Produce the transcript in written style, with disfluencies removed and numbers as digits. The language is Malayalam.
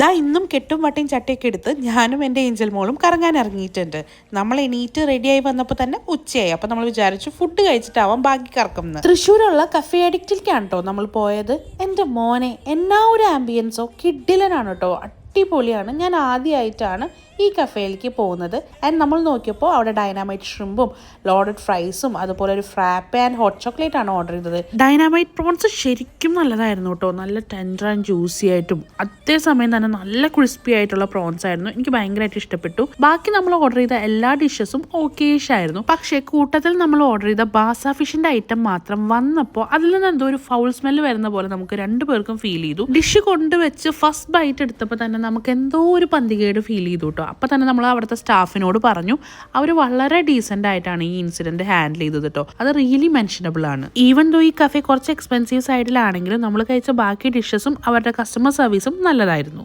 ദാ ഇന്നും കെട്ടും വട്ടയും ചട്ടയൊക്കെ എടുത്ത് ഞാനും എൻ്റെ ഏഞ്ചൽ മോളും കറങ്ങാൻ ഇറങ്ങിയിട്ടുണ്ട്. നമ്മൾ എണീറ്റ് റെഡിയായി വന്നപ്പോൾ തന്നെ ഉച്ചയായി. അപ്പോൾ നമ്മൾ വിചാരിച്ചു ഫുഡ് കഴിച്ചിട്ടാവാം ബാക്കി കറക്കുന്നത്. തൃശ്ശൂരുള്ള കഫേ അഡിക്റ്റിലേക്കാണ് കേട്ടോ നമ്മൾ പോയത്. എൻ്റെ മോനെ എന്നാ ഒരു ആംബിയൻസോ, കിഡിലനാണ് കേട്ടോ, അടിപൊളിയാണ്. ഞാൻ ആദ്യമായിട്ടാണ് ഈ കഫേയിലേക്ക് പോകുന്നത്. ആൻഡ് നമ്മൾ നോക്കിയപ്പോൾ അവിടെ ഡൈനാമൈറ്റ് ഷ്രിമ്പും ലോഡഡ് ഫ്രൈസും അതുപോലെ ഒരു ഫ്രാപ്പ് ആൻഡ് ഹോട്ട് ചോക്ലേറ്റ് ആണ് ഓർഡർ ചെയ്തത്. ഡൈനാമൈറ്റ് പ്രോൺസ് ശരിക്കും നല്ലതായിരുന്നു കേട്ടോ. നല്ല ടെൻഡർ ആൻഡ് ജ്യൂസി ആയിട്ടും അതേസമയം തന്നെ നല്ല ക്രിസ്പി ആയിട്ടുള്ള പ്രോൺസ് ആയിരുന്നു. എനിക്ക് ഭയങ്കരമായിട്ട് ഇഷ്ടപ്പെട്ടു. ബാക്കി നമ്മൾ ഓർഡർ ചെയ്ത എല്ലാ ഡിഷസും ഓക്കേഷ് ആയിരുന്നു. പക്ഷേ കൂട്ടത്തിൽ നമ്മൾ ഓർഡർ ചെയ്ത ബാസ ഫിഷിന്റെ ഐറ്റം മാത്രം വന്നപ്പോൾ അതിൽ നിന്ന് എന്തോ ഒരു ഫൗൾ സ്മെല്ല് വരുന്ന പോലെ നമുക്ക് രണ്ടുപേർക്കും ഫീൽ ചെയ്തു. ഡിഷ് കൊണ്ടുവച്ച് ഫസ്റ്റ് ബൈറ്റ് എടുത്തപ്പോൾ തന്നെ നമുക്ക് എന്തോ ഒരു പന്തികേട് ഫീൽ ചെയ്തു കേട്ടോ. അപ്പോൾ തന്നെ നമ്മൾ അവിടുത്തെ സ്റ്റാഫിനോട് പറഞ്ഞു. അവർ വളരെ ഡീസൻ്റ് ആയിട്ടാണ് ഈ ഇൻസിഡൻറ്റ് ഹാൻഡിൽ ചെയ്തത് കേട്ടോ. അത് റിയലി മെൻഷനബിൾ ആണ്. ഈവൻ ദോ ഈ കഫേ കുറച്ച് എക്സ്പെൻസീവ് സൈഡിലാണെങ്കിലും നമ്മൾ കഴിച്ച ബാക്കി ഡിഷസും അവരുടെ കസ്റ്റമർ സർവീസും നല്ലതായിരുന്നു.